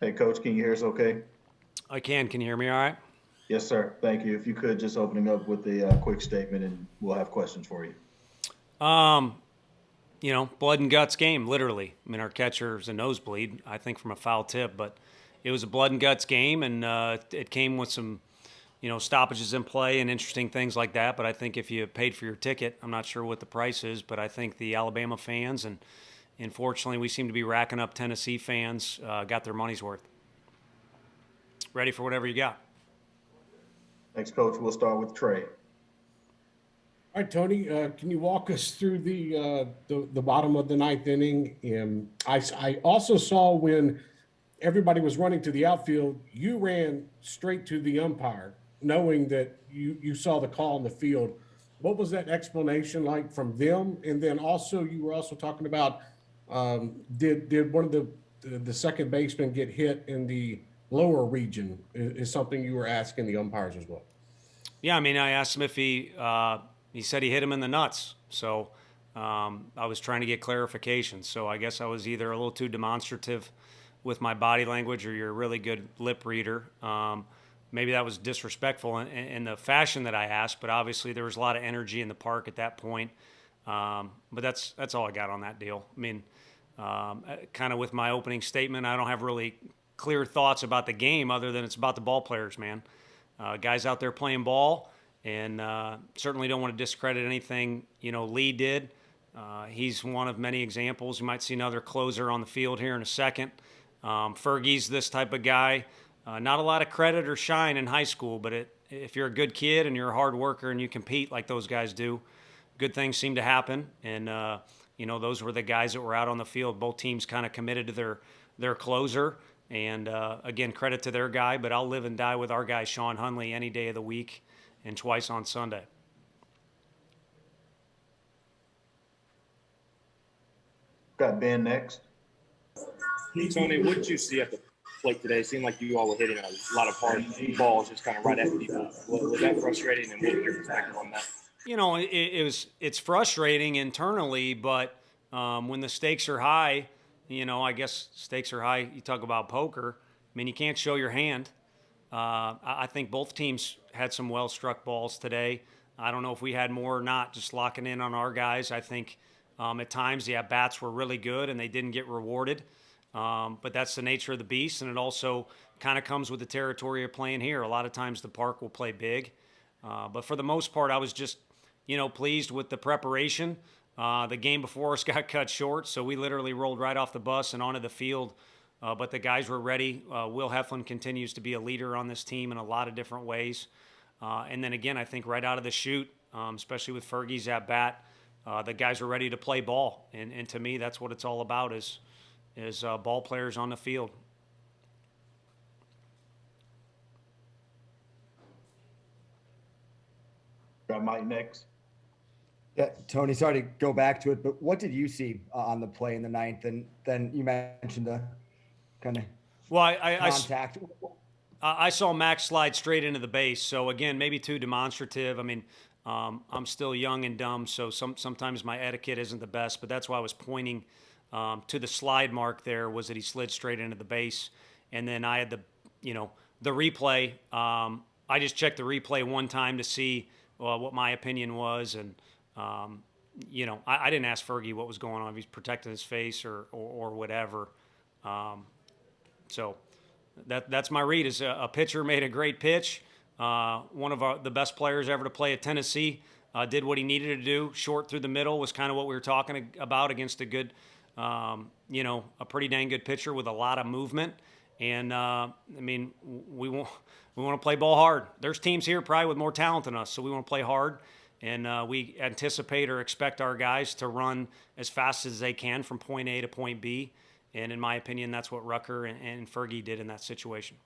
Hey, Coach, can you hear us okay? I can. Can you hear me all right? Yes, sir. Thank you. If you could just opening up with a quick statement and we'll have questions for you. Um, blood and guts game, literally. I mean, our catcher's a nosebleed, I think, from a foul tip, but it was a blood and guts game, and it came with some, stoppages in play and interesting things like that. But I think if you paid for your ticket, I'm not sure what the price is, but I think the Alabama fans, and unfortunately, we seem to be racking up Tennessee fans, got their money's worth. Ready for whatever you got. Thanks, Coach. We'll start with Trey. All right, Tony, can you walk us through the bottom of the ninth inning? And I also saw when everybody was running to the outfield, you ran straight to the umpire, knowing that you saw the call in the field. What was that explanation like from them? And then also, you were also talking about did one of the second baseman get hit in the lower region? Is something you were asking the umpires as well? Yeah, I mean, I asked him if he said he hit him in the nuts. So I was trying to get clarification. So I guess I was either a little too demonstrative with my body language or you're a really good lip reader. Maybe that was disrespectful in the fashion that I asked, but obviously there was a lot of energy in the park at that point. But that's all I got on that deal. I mean, kind of with my opening statement, I don't have really clear thoughts about the game other than it's about the ball players, man. Guys out there playing ball, and certainly don't want to discredit anything Lee did. He's one of many examples. You might see another closer on the field here in a second. Fergie's this type of guy. Not a lot of credit or shine in high school, but if you're a good kid and you're a hard worker and you compete like those guys do, good things seem to happen. And those were the guys that were out on the field. Both teams kind of committed to their closer. And again, credit to their guy, but I'll live and die with our guy, Sean Hunley, any day of the week and twice on Sunday. Got Ben next. Hey, Tony, what did you see at the plate today? It seemed like you all were hitting a lot of hard balls just kind of right at people. Was that frustrating, and what was your perspective on that? It's frustrating internally, but when the stakes are high, I guess stakes are high. You talk about poker. I mean, you can't show your hand. I think both teams had some well-struck balls today. I don't know if we had more or not, just locking in on our guys. I think at times the at-bats were really good and they didn't get rewarded. But that's the nature of the beast, and it also kind of comes with the territory of playing here. A lot of times the park will play big. But for the most part, I was just, pleased with the preparation. The game before us got cut short, so we literally rolled right off the bus and onto the field. But the guys were ready. Will Heflin continues to be a leader on this team in a lot of different ways. And then again, I think right out of the chute, especially with Fergie's at bat, the guys are ready to play ball. And to me, that's what it's all about is ball players on the field. Got Mike next. Yeah, Tony, sorry to go back to it, but what did you see on the play in the ninth? And then you mentioned the kind of contact. I saw Max slide straight into the base. So again, maybe too demonstrative. I mean, I'm still young and dumb, so sometimes my etiquette isn't the best. But that's why I was pointing to the slide mark there, was that he slid straight into the base. And then I had the replay. I just checked the replay one time to see what my opinion was, and I didn't ask Fergie what was going on, if he's protecting his face or whatever. So that's my read. Is a pitcher made a great pitch. One of the best players ever to play at Tennessee did what he needed to do. Short through the middle was kind of what we were talking about against a good, a pretty dang good pitcher with a lot of movement. And we want to play ball hard. There's teams here probably with more talent than us, so we want to play hard. And we anticipate or expect our guys to run as fast as they can from point A to point B. And in my opinion, that's what Rucker and Fergie did in that situation.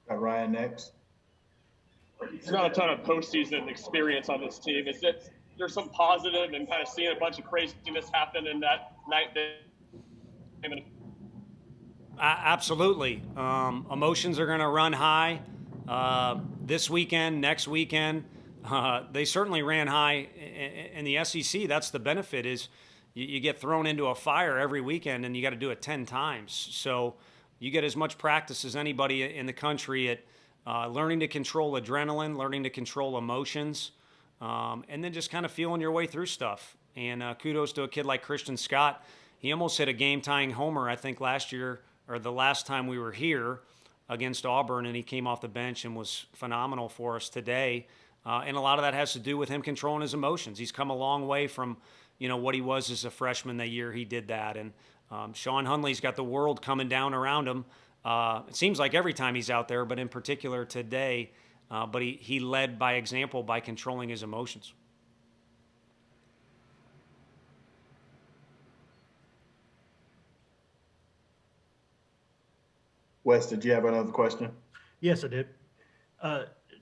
Got Ryan next. There's not a ton of postseason experience on this team. Is it there's some positive and kind of seeing a bunch of craziness happen in that night game? Absolutely. Emotions are going to run high this weekend, next weekend. They certainly ran high in the SEC. That's the benefit is, you get thrown into a fire every weekend and you got to do it 10 times. So you get as much practice as anybody in the country at learning to control adrenaline, learning to control emotions, and then just kind of feeling your way through stuff. And kudos to a kid like Christian Scott. He almost hit a game-tying homer, I think, last year or the last time we were here against Auburn, and he came off the bench and was phenomenal for us today. And a lot of that has to do with him controlling his emotions. He's come a long way from, what he was as a freshman that year he did that. And Sean Hunley's got the world coming down around him. It seems like every time he's out there, but in particular today. But he led by example by controlling his emotions. Wes, did you have another question? Yes, I did.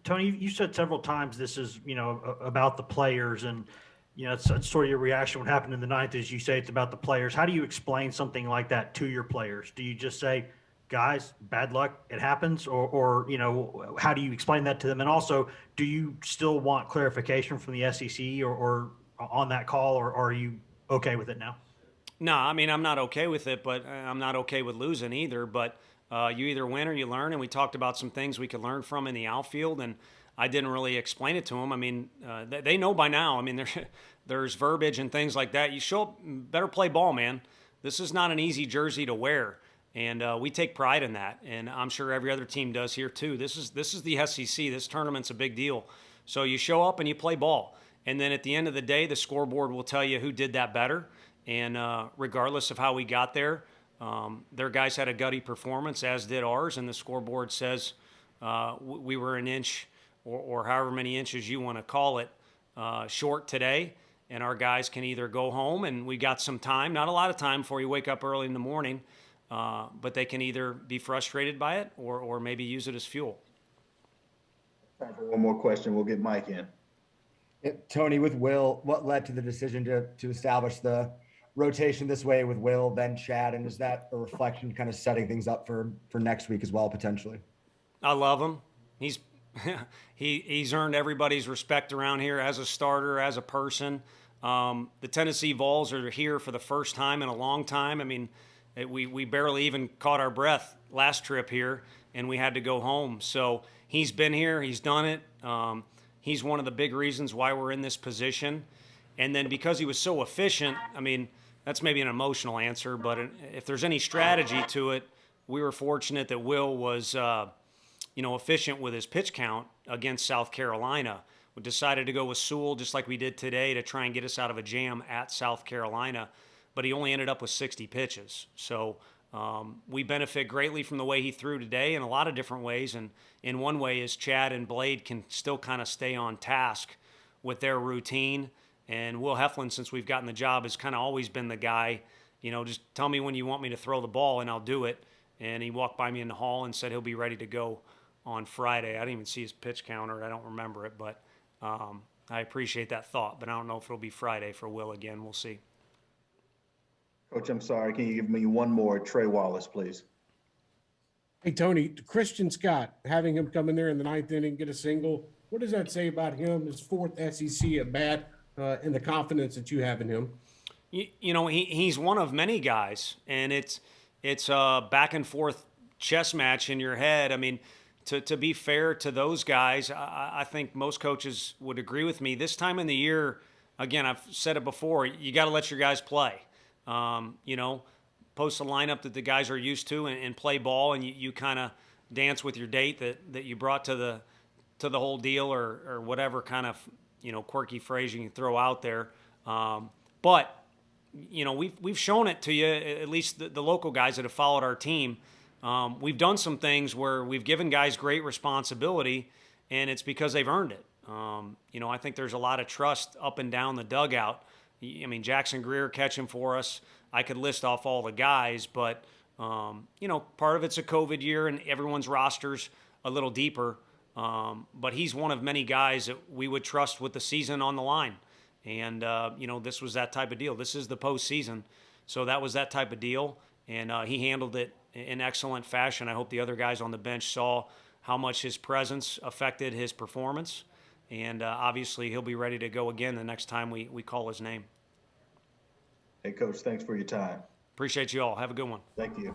Tony, you said several times this is, about the players, and, it's sort of your reaction. What happened in the ninth is you say it's about the players. How do you explain something like that to your players? Do you just say, guys, bad luck, it happens? Or how do you explain that to them? And also, do you still want clarification from the SEC or on that call, or are you okay with it now? No, I mean, I'm not okay with it, but I'm not okay with losing either. But you either win or you learn, and we talked about some things we could learn from in the outfield, and I didn't really explain it to them. I mean, they know by now. I mean, there's verbiage and things like that. You show up, better play ball, man. This is not an easy jersey to wear, and we take pride in that, and I'm sure every other team does here too. This is the SEC. This tournament's a big deal. So you show up and you play ball, and then at the end of the day, the scoreboard will tell you who did that better, and regardless of how we got there, their guys had a gutty performance, as did ours, and the scoreboard says we were an inch or however many inches you want to call it short today, and our guys can either go home, and we got some time, not a lot of time before you wake up early in the morning, but they can either be frustrated by it or maybe use it as fuel. Time for one more question. We'll get Mike in. Tony, with Will, what led to the decision to establish the rotation this way with Will, then Chad, and is that a reflection kind of setting things up for next week as well, potentially? I love him. He's he's earned everybody's respect around here as a starter, as a person. The Tennessee Vols are here for the first time in a long time. I mean, we barely even caught our breath last trip here, and we had to go home. So he's been here. He's done it. He's one of the big reasons why we're in this position. And then because he was so efficient, I mean, that's maybe an emotional answer, but if there's any strategy to it, we were fortunate that Will was, efficient with his pitch count against South Carolina. We decided to go with Sewell just like we did today to try and get us out of a jam at South Carolina, but he only ended up with 60 pitches. So we benefit greatly from the way he threw today in a lot of different ways, and in one way is Chad and Blade can still kind of stay on task with their routine. And Will Heflin, since we've gotten the job, has kind of always been the guy, just tell me when you want me to throw the ball and I'll do it. And he walked by me in the hall and said he'll be ready to go on Friday. I didn't even see his pitch counter. I don't remember it, but I appreciate that thought. But I don't know if it'll be Friday for Will again. We'll see. Coach, I'm sorry. Can you give me one more? Trey Wallace, please. Hey, Tony, Christian Scott, having him come in there in the ninth inning, get a single, what does that say about him, his fourth SEC at bat, and the confidence that you have in him? He's one of many guys, and it's a back and forth chess match in your head. I mean, to be fair to those guys, I think most coaches would agree with me. This time in the year, again, I've said it before, you got to let your guys play. Post a lineup that the guys are used to and play ball, and you kind of dance with your date that you brought to the whole deal or whatever kind of quirky phrase you can throw out there. But we've shown it to you, at least the local guys that have followed our team. We've done some things where we've given guys great responsibility, and it's because they've earned it. I think there's a lot of trust up and down the dugout. I mean, Jackson Greer catching for us. I could list off all the guys, but, part of it's a COVID year and everyone's roster's a little deeper. But he's one of many guys that we would trust with the season on the line. And, this was that type of deal. This is the postseason. So that was that type of deal. And he handled it in excellent fashion. I hope the other guys on the bench saw how much his presence affected his performance. And obviously he'll be ready to go again the next time we call his name. Hey, Coach, thanks for your time. Appreciate you all. Have a good one. Thank you.